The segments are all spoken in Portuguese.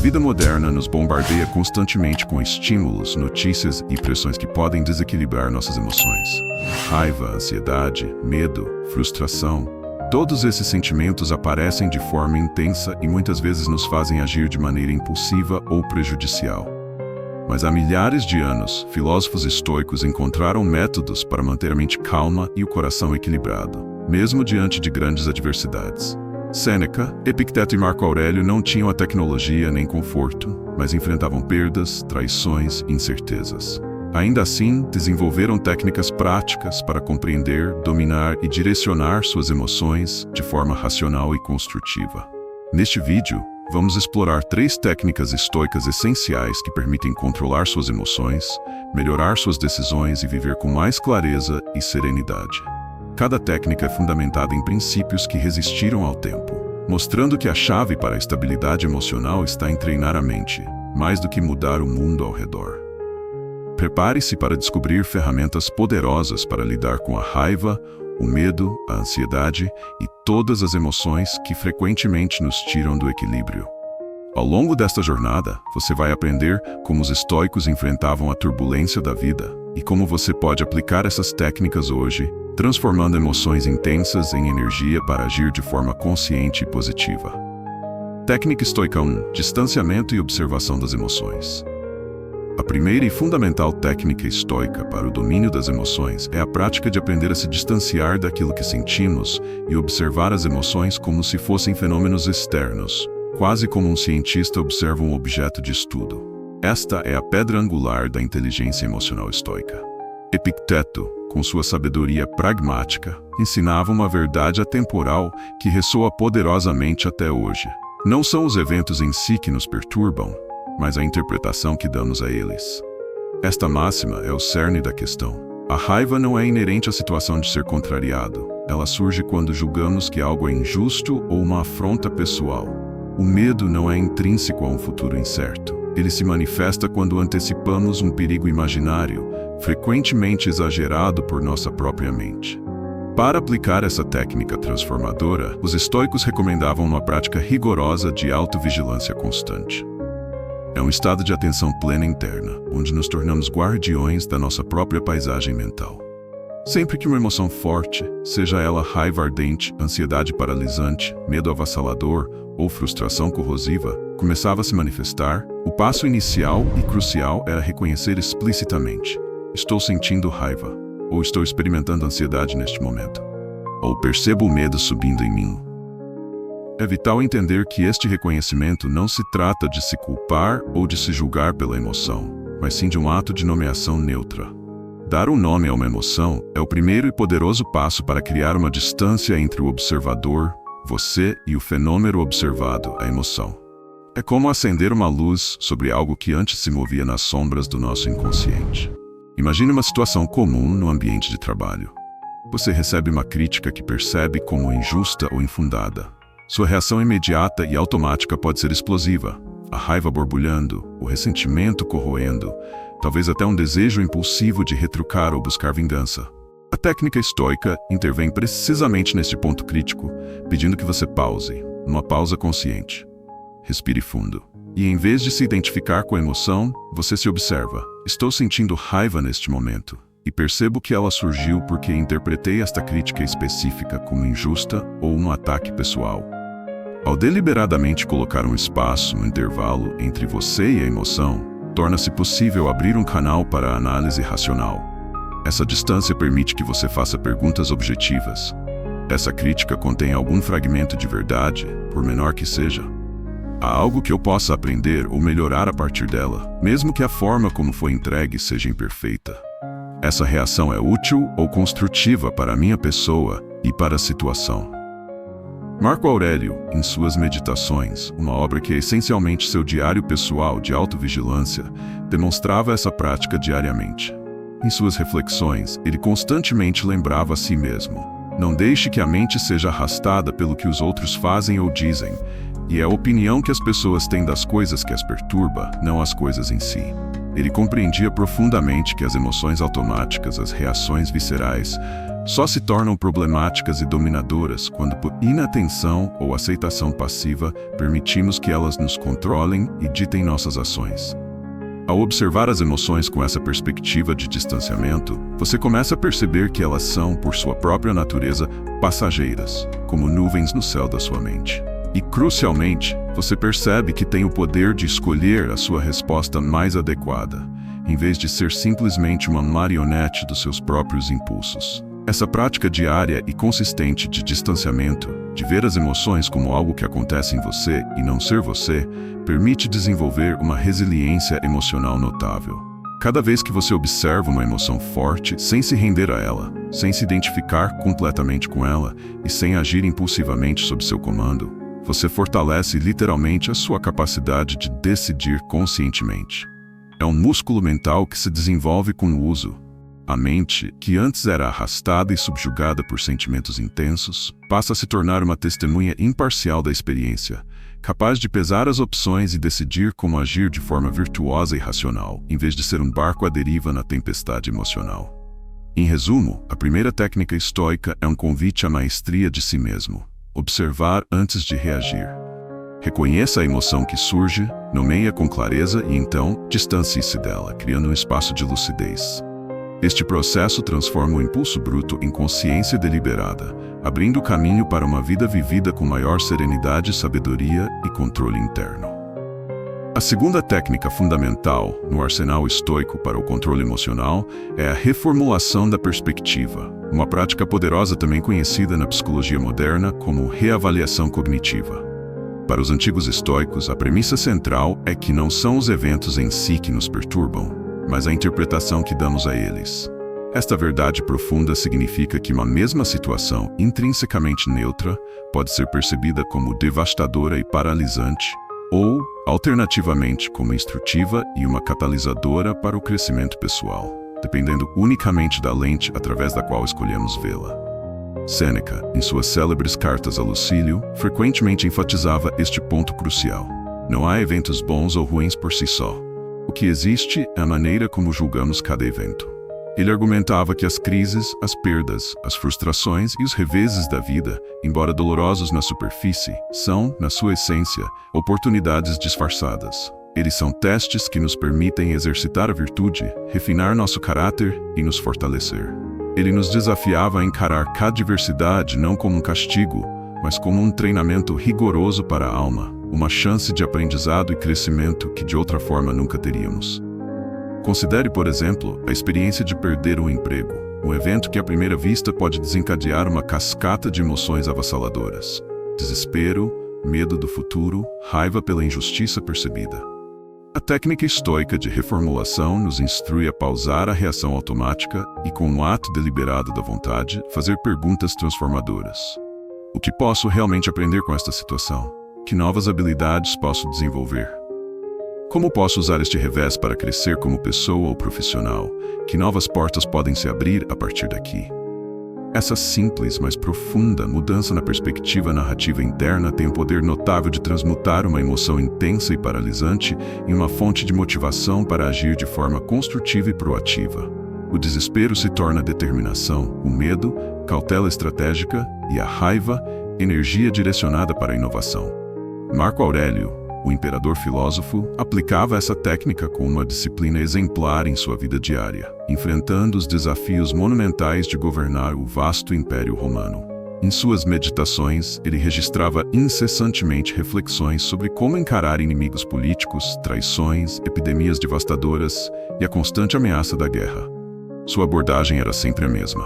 vida moderna nos bombardeia constantemente com estímulos, notícias e pressões que podem desequilibrar nossas emoções. Raiva, ansiedade, medo, frustração. Todos esses sentimentos aparecem de forma intensa e muitas vezes nos fazem agir de maneira impulsiva ou prejudicial. Mas há milhares de anos, filósofos estoicos encontraram métodos para manter a mente calma e o coração equilibrado, mesmo diante de grandes adversidades. Sêneca, Epicteto e Marco Aurélio não tinham a tecnologia nem conforto, mas enfrentavam perdas, traições e incertezas. Ainda assim, desenvolveram técnicas práticas para compreender, dominar e direcionar suas emoções de forma racional e construtiva. Neste vídeo, vamos explorar 3 técnicas estoicas essenciais que permitem controlar suas emoções, melhorar suas decisões e viver com mais clareza e serenidade. Cada técnica é fundamentada em princípios que resistiram ao tempo, mostrando que a chave para a estabilidade emocional está em treinar a mente, mais do que mudar o mundo ao redor. Prepare-se para descobrir ferramentas poderosas para lidar com a raiva, o medo, a ansiedade e todas as emoções que frequentemente nos tiram do equilíbrio. Ao longo desta jornada, você vai aprender como os estoicos enfrentavam a turbulência da vida e como você pode aplicar essas técnicas hoje, transformando emoções intensas em energia para agir de forma consciente e positiva. Técnica estoica 1: distanciamento e observação das emoções. A primeira e fundamental técnica estoica para o domínio das emoções é a prática de aprender a se distanciar daquilo que sentimos e observar as emoções como se fossem fenômenos externos, quase como um cientista observa um objeto de estudo. Esta é a pedra angular da inteligência emocional estoica. Epicteto, com sua sabedoria pragmática, ensinava uma verdade atemporal que ressoa poderosamente até hoje. Não são os eventos em si que nos perturbam, mas a interpretação que damos a eles. Esta máxima é o cerne da questão. A raiva não é inerente à situação de ser contrariado. Ela surge quando julgamos que algo é injusto ou uma afronta pessoal. O medo não é intrínseco a um futuro incerto. Ele se manifesta quando antecipamos um perigo imaginário, frequentemente exagerado por nossa própria mente. Para aplicar essa técnica transformadora, os estoicos recomendavam uma prática rigorosa de autovigilância constante. É um estado de atenção plena interna, onde nos tornamos guardiões da nossa própria paisagem mental. Sempre que uma emoção forte, seja ela raiva ardente, ansiedade paralisante, medo avassalador ou frustração corrosiva, começava a se manifestar, o passo inicial e crucial era reconhecer explicitamente: estou sentindo raiva, ou estou experimentando ansiedade neste momento, ou percebo o medo subindo em mim. É vital entender que este reconhecimento não se trata de se culpar ou de se julgar pela emoção, mas sim de um ato de nomeação neutra. Dar um nome a uma emoção é o primeiro e poderoso passo para criar uma distância entre o observador, você, e o fenômeno observado, a emoção. É como acender uma luz sobre algo que antes se movia nas sombras do nosso inconsciente. Imagine uma situação comum no ambiente de trabalho. Você recebe uma crítica que percebe como injusta ou infundada. Sua reação imediata e automática pode ser explosiva, a raiva borbulhando, o ressentimento corroendo, talvez até um desejo impulsivo de retrucar ou buscar vingança. A técnica estoica intervém precisamente neste ponto crítico, pedindo que você pause, uma pausa consciente. Respire fundo. E em vez de se identificar com a emoção, você se observa: estou sentindo raiva neste momento, e percebo que ela surgiu porque interpretei esta crítica específica como injusta ou um ataque pessoal. Ao deliberadamente colocar um espaço, um intervalo entre você e a emoção, torna-se possível abrir um canal para a análise racional. Essa distância permite que você faça perguntas objetivas. Essa crítica contém algum fragmento de verdade, por menor que seja? Há algo que eu possa aprender ou melhorar a partir dela, mesmo que a forma como foi entregue seja imperfeita. Essa reação é útil ou construtiva para a minha pessoa e para a situação. Marco Aurélio, em suas Meditações, uma obra que é essencialmente seu diário pessoal de autovigilância, demonstrava essa prática diariamente. Em suas reflexões, ele constantemente lembrava a si mesmo: não deixe que a mente seja arrastada pelo que os outros fazem ou dizem, e é a opinião que as pessoas têm das coisas que as perturba, não as coisas em si. Ele compreendia profundamente que as emoções automáticas, as reações viscerais, só se tornam problemáticas e dominadoras quando, por inatenção ou aceitação passiva, permitimos que elas nos controlem e ditem nossas ações. Ao observar as emoções com essa perspectiva de distanciamento, você começa a perceber que elas são, por sua própria natureza, passageiras, como nuvens no céu da sua mente. E, crucialmente, você percebe que tem o poder de escolher a sua resposta mais adequada, em vez de ser simplesmente uma marionete dos seus próprios impulsos. Essa prática diária e consistente de distanciamento, de ver as emoções como algo que acontece em você e não ser você, permite desenvolver uma resiliência emocional notável. Cada vez que você observa uma emoção forte, sem se render a ela, sem se identificar completamente com ela e sem agir impulsivamente sob seu comando, você fortalece literalmente a sua capacidade de decidir conscientemente. É um músculo mental que se desenvolve com o uso. A mente, que antes era arrastada e subjugada por sentimentos intensos, passa a se tornar uma testemunha imparcial da experiência, capaz de pesar as opções e decidir como agir de forma virtuosa e racional, em vez de ser um barco à deriva na tempestade emocional. Em resumo, a primeira técnica estoica é um convite à maestria de si mesmo. Observar antes de reagir. Reconheça a emoção que surge, nomeie-a com clareza e então distancie-se dela, criando um espaço de lucidez. Este processo transforma o impulso bruto em consciência deliberada, abrindo caminho para uma vida vivida com maior serenidade, sabedoria e controle interno. A segunda técnica fundamental no arsenal estoico para o controle emocional é a reformulação da perspectiva, uma prática poderosa também conhecida na psicologia moderna como reavaliação cognitiva. Para os antigos estoicos, a premissa central é que não são os eventos em si que nos perturbam, mas a interpretação que damos a eles. Esta verdade profunda significa que uma mesma situação intrinsecamente neutra pode ser percebida como devastadora e paralisante, ou, alternativamente, como instrutiva e uma catalisadora para o crescimento pessoal, dependendo unicamente da lente através da qual escolhemos vê-la. Sêneca, em suas célebres cartas a Lucílio, frequentemente enfatizava este ponto crucial. Não há eventos bons ou ruins por si só. O que existe é a maneira como julgamos cada evento. Ele argumentava que as crises, as perdas, as frustrações e os reveses da vida, embora dolorosos na superfície, são, na sua essência, oportunidades disfarçadas. Eles são testes que nos permitem exercitar a virtude, refinar nosso caráter e nos fortalecer. Ele nos desafiava a encarar cada adversidade não como um castigo, mas como um treinamento rigoroso para a alma, uma chance de aprendizado e crescimento que de outra forma nunca teríamos. Considere, por exemplo, a experiência de perder um emprego, um evento que à primeira vista pode desencadear uma cascata de emoções avassaladoras: desespero, medo do futuro, raiva pela injustiça percebida. A técnica estoica de reformulação nos instrui a pausar a reação automática e, com um ato deliberado da vontade, fazer perguntas transformadoras. O que posso realmente aprender com esta situação? Que novas habilidades posso desenvolver? Como posso usar este revés para crescer como pessoa ou profissional? Que novas portas podem se abrir a partir daqui? Essa simples, mas profunda mudança na perspectiva narrativa interna tem o poder notável de transmutar uma emoção intensa e paralisante em uma fonte de motivação para agir de forma construtiva e proativa. O desespero se torna determinação, o medo, cautela estratégica e a raiva, energia direcionada para a inovação. Marco Aurélio, o imperador filósofo, aplicava essa técnica com uma disciplina exemplar em sua vida diária, enfrentando os desafios monumentais de governar o vasto Império Romano. Em suas meditações, ele registrava incessantemente reflexões sobre como encarar inimigos políticos, traições, epidemias devastadoras e a constante ameaça da guerra. Sua abordagem era sempre a mesma.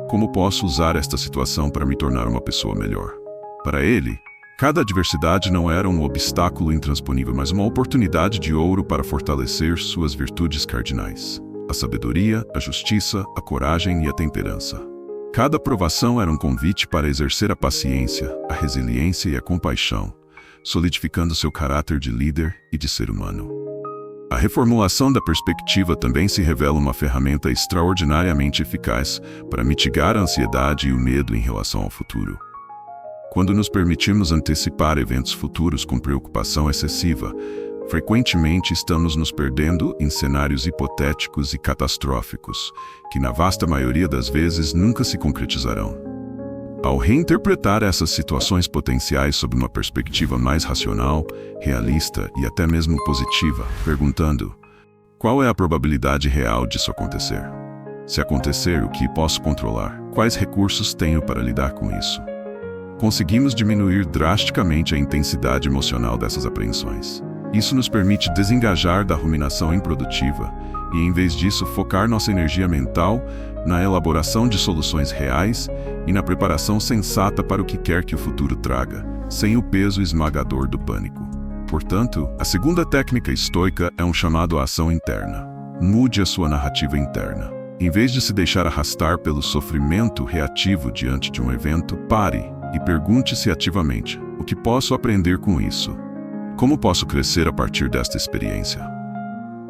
Como posso usar esta situação para me tornar uma pessoa melhor? Para ele, cada adversidade não era um obstáculo intransponível, mas uma oportunidade de ouro para fortalecer suas virtudes cardinais: a sabedoria, a justiça, a coragem e a temperança. Cada provação era um convite para exercer a paciência, a resiliência e a compaixão, solidificando seu caráter de líder e de ser humano. A reformulação da perspectiva também se revela uma ferramenta extraordinariamente eficaz para mitigar a ansiedade e o medo em relação ao futuro. Quando nos permitimos antecipar eventos futuros com preocupação excessiva, Frequentemente estamos nos perdendo em cenários hipotéticos e catastróficos, que na vasta maioria das vezes nunca se concretizarão. Ao reinterpretar essas situações potenciais sob uma perspectiva mais racional, realista e até mesmo positiva, perguntando: qual é a probabilidade real disso acontecer? Se acontecer, o que posso controlar? Quais recursos tenho para lidar com isso? Conseguimos diminuir drasticamente a intensidade emocional dessas apreensões. Isso nos permite desengajar da ruminação improdutiva e, em vez disso, focar nossa energia mental na elaboração de soluções reais e na preparação sensata para o que quer que o futuro traga, sem o peso esmagador do pânico. Portanto, a segunda técnica estoica é um chamado à ação interna. Mude a sua narrativa interna. Em vez de se deixar arrastar pelo sofrimento reativo diante de um evento, pare e pergunte-se ativamente: o que posso aprender com isso? Como posso crescer a partir desta experiência?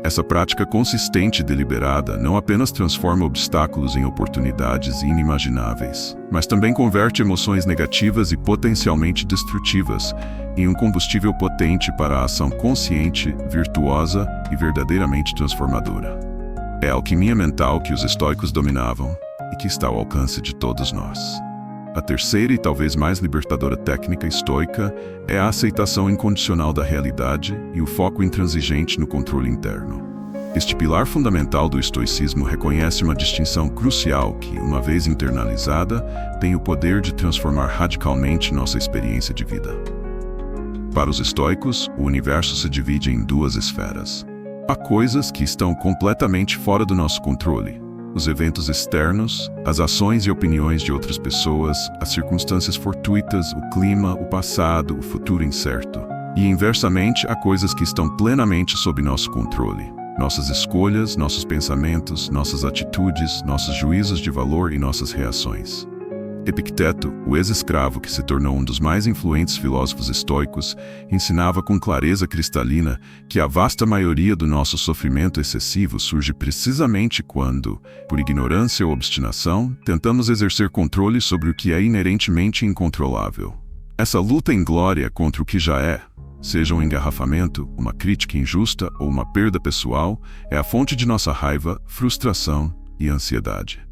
Essa prática consistente e deliberada não apenas transforma obstáculos em oportunidades inimagináveis, mas também converte emoções negativas e potencialmente destrutivas em um combustível potente para a ação consciente, virtuosa e verdadeiramente transformadora. É a alquimia mental que os estoicos dominavam e que está ao alcance de todos nós. A terceira e talvez mais libertadora técnica estoica é a aceitação incondicional da realidade e o foco intransigente no controle interno. Este pilar fundamental do estoicismo reconhece uma distinção crucial que, uma vez internalizada, tem o poder de transformar radicalmente nossa experiência de vida. Para os estoicos, o universo se divide em duas esferas. Há coisas que estão completamente fora do nosso controle: os eventos externos, as ações e opiniões de outras pessoas, as circunstâncias fortuitas, o clima, o passado, o futuro incerto. E, inversamente, há coisas que estão plenamente sob nosso controle: nossas escolhas, nossos pensamentos, nossas atitudes, nossos juízos de valor e nossas reações. Epicteto, o ex-escravo que se tornou um dos mais influentes filósofos estoicos, ensinava com clareza cristalina que a vasta maioria do nosso sofrimento excessivo surge precisamente quando, por ignorância ou obstinação, tentamos exercer controle sobre o que é inerentemente incontrolável. Essa luta inglória contra o que já é, seja um engarrafamento, uma crítica injusta ou uma perda pessoal, é a fonte de nossa raiva, frustração e ansiedade.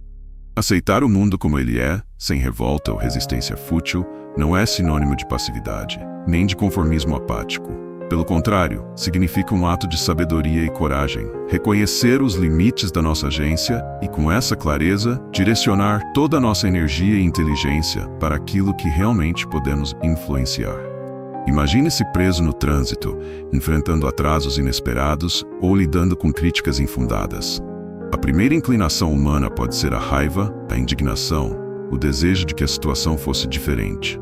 Aceitar o mundo como ele é, sem revolta ou resistência fútil, não é sinônimo de passividade, nem de conformismo apático. Pelo contrário, significa um ato de sabedoria e coragem, reconhecer os limites da nossa agência e, com essa clareza, direcionar toda a nossa energia e inteligência para aquilo que realmente podemos influenciar. Imagine-se preso no trânsito, enfrentando atrasos inesperados ou lidando com críticas infundadas. A primeira inclinação humana pode ser a raiva, a indignação, o desejo de que a situação fosse diferente.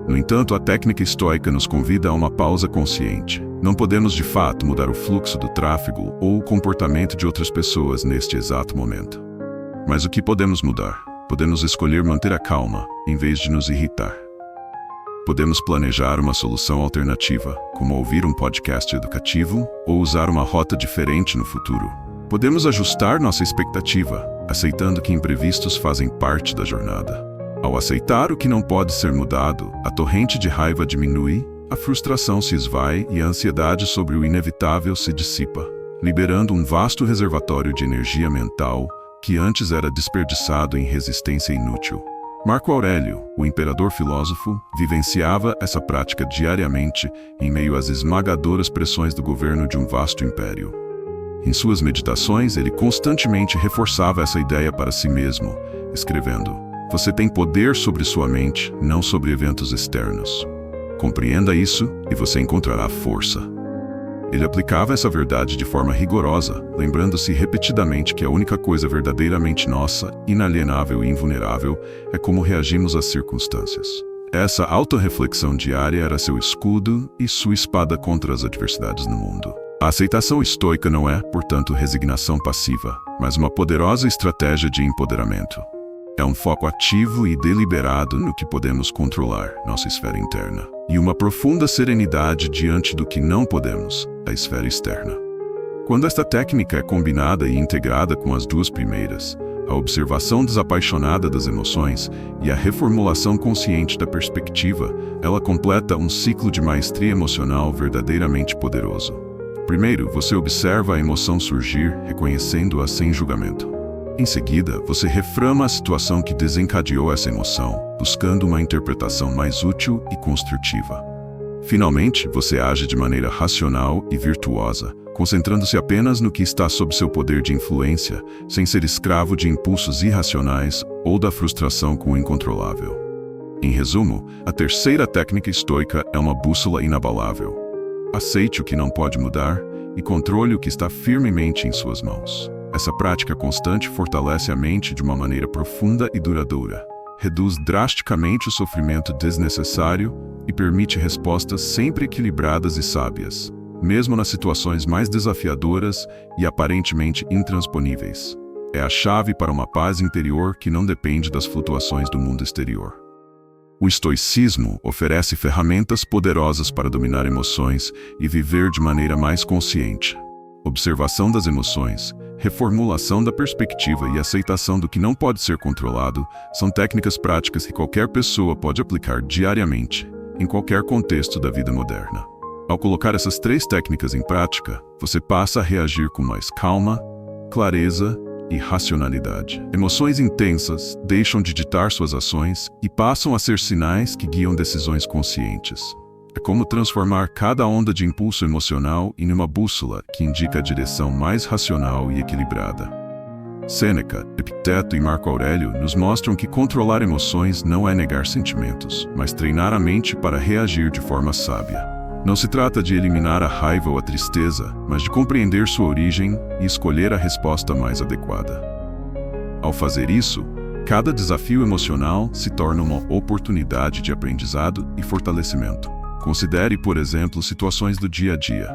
No entanto, a técnica estoica nos convida a uma pausa consciente. Não podemos, de fato, mudar o fluxo do tráfego ou o comportamento de outras pessoas neste exato momento. Mas o que podemos mudar? Podemos escolher manter a calma, em vez de nos irritar. Podemos planejar uma solução alternativa, como ouvir um podcast educativo ou usar uma rota diferente no futuro. Podemos ajustar nossa expectativa, aceitando que imprevistos fazem parte da jornada. Ao aceitar o que não pode ser mudado, a torrente de raiva diminui, a frustração se esvai e a ansiedade sobre o inevitável se dissipa, liberando um vasto reservatório de energia mental que antes era desperdiçado em resistência inútil. Marco Aurélio, o imperador filósofo, vivenciava essa prática diariamente em meio às esmagadoras pressões do governo de um vasto império. Em suas meditações, ele constantemente reforçava essa ideia para si mesmo, escrevendo: "Você tem poder sobre sua mente, não sobre eventos externos. Compreenda isso e você encontrará força." Ele aplicava essa verdade de forma rigorosa, lembrando-se repetidamente que a única coisa verdadeiramente nossa, inalienável e invulnerável, é como reagimos às circunstâncias. Essa autorreflexão diária era seu escudo e sua espada contra as adversidades no mundo. A aceitação estoica não é, portanto, resignação passiva, mas uma poderosa estratégia de empoderamento. É um foco ativo e deliberado no que podemos controlar, nossa esfera interna, e uma profunda serenidade diante do que não podemos, a esfera externa. Quando esta técnica é combinada e integrada com as duas primeiras, a observação desapaixonada das emoções e a reformulação consciente da perspectiva, ela completa um ciclo de maestria emocional verdadeiramente poderoso. Primeiro, você observa a emoção surgir, reconhecendo-a sem julgamento. Em seguida, você reframa a situação que desencadeou essa emoção, buscando uma interpretação mais útil e construtiva. Finalmente, você age de maneira racional e virtuosa, concentrando-se apenas no que está sob seu poder de influência, sem ser escravo de impulsos irracionais ou da frustração com o incontrolável. Em resumo, a terceira técnica estoica é uma bússola inabalável. Aceite o que não pode mudar e controle o que está firmemente em suas mãos. Essa prática constante fortalece a mente de uma maneira profunda e duradoura, reduz drasticamente o sofrimento desnecessário e permite respostas sempre equilibradas e sábias, mesmo nas situações mais desafiadoras e aparentemente intransponíveis. É a chave para uma paz interior que não depende das flutuações do mundo exterior. O estoicismo oferece ferramentas poderosas para dominar emoções e viver de maneira mais consciente. Observação das emoções, reformulação da perspectiva e aceitação do que não pode ser controlado são técnicas práticas que qualquer pessoa pode aplicar diariamente, em qualquer contexto da vida moderna. Ao colocar essas três técnicas em prática, você passa a reagir com mais calma, clareza e racionalidade. Emoções intensas deixam de ditar suas ações e passam a ser sinais que guiam decisões conscientes. É como transformar cada onda de impulso emocional em uma bússola que indica a direção mais racional e equilibrada. Sêneca, Epicteto e Marco Aurélio nos mostram que controlar emoções não é negar sentimentos, mas treinar a mente para reagir de forma sábia. Não se trata de eliminar a raiva ou a tristeza, mas de compreender sua origem e escolher a resposta mais adequada. Ao fazer isso, cada desafio emocional se torna uma oportunidade de aprendizado e fortalecimento. Considere, por exemplo, situações do dia a dia.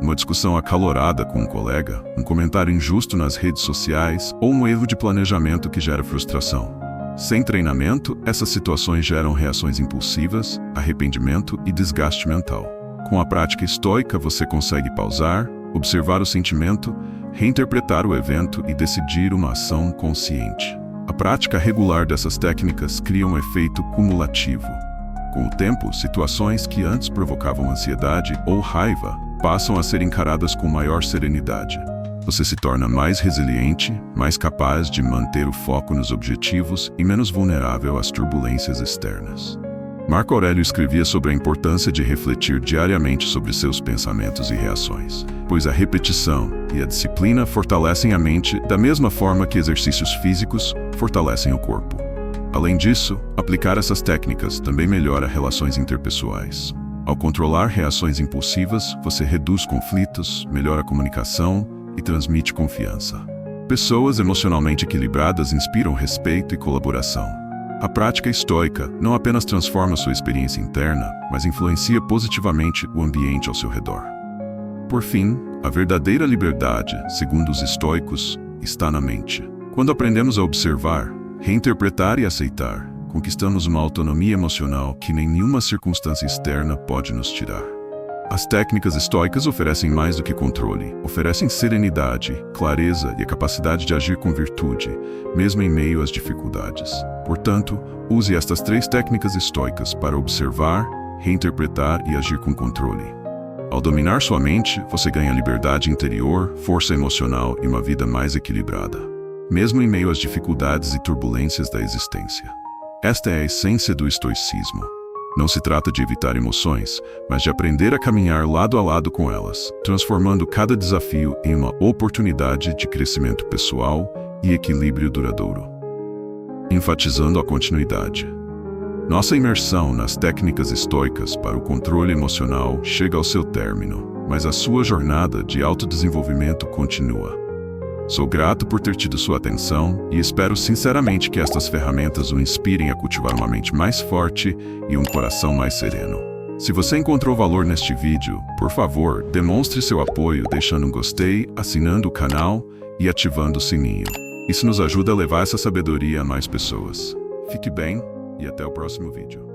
Uma discussão acalorada com um colega, um comentário injusto nas redes sociais ou um erro de planejamento que gera frustração. Sem treinamento, essas situações geram reações impulsivas, arrependimento e desgaste mental. Com a prática estoica, você consegue pausar, observar o sentimento, reinterpretar o evento e decidir uma ação consciente. A prática regular dessas técnicas cria um efeito cumulativo. Com o tempo, situações que antes provocavam ansiedade ou raiva passam a ser encaradas com maior serenidade. Você se torna mais resiliente, mais capaz de manter o foco nos objetivos e menos vulnerável às turbulências externas. Marco Aurélio escrevia sobre a importância de refletir diariamente sobre seus pensamentos e reações, pois a repetição e a disciplina fortalecem a mente da mesma forma que exercícios físicos fortalecem o corpo. Além disso, aplicar essas técnicas também melhora relações interpessoais. Ao controlar reações impulsivas, você reduz conflitos, melhora a comunicação e transmite confiança. Pessoas emocionalmente equilibradas inspiram respeito e colaboração. A prática estoica não apenas transforma sua experiência interna, mas influencia positivamente o ambiente ao seu redor. Por fim, a verdadeira liberdade, segundo os estoicos, está na mente. Quando aprendemos a observar, reinterpretar e aceitar, conquistamos uma autonomia emocional que nenhuma circunstância externa pode nos tirar. As técnicas estoicas oferecem mais do que controle, oferecem serenidade, clareza e a capacidade de agir com virtude, mesmo em meio às dificuldades. Portanto, use estas três técnicas estoicas para observar, reinterpretar e agir com controle. Ao dominar sua mente, você ganha liberdade interior, força emocional e uma vida mais equilibrada, mesmo em meio às dificuldades e turbulências da existência. Esta é a essência do estoicismo. Não se trata de evitar emoções, mas de aprender a caminhar lado a lado com elas, transformando cada desafio em uma oportunidade de crescimento pessoal e equilíbrio duradouro. Enfatizando a continuidade. Nossa imersão nas técnicas estoicas para o controle emocional chega ao seu término, mas a sua jornada de autodesenvolvimento continua. Sou grato por ter tido sua atenção e espero sinceramente que estas ferramentas o inspirem a cultivar uma mente mais forte e um coração mais sereno. Se você encontrou valor neste vídeo, por favor, demonstre seu apoio deixando um gostei, assinando o canal e ativando o sininho. Isso nos ajuda a levar essa sabedoria a mais pessoas. Fique bem e até o próximo vídeo.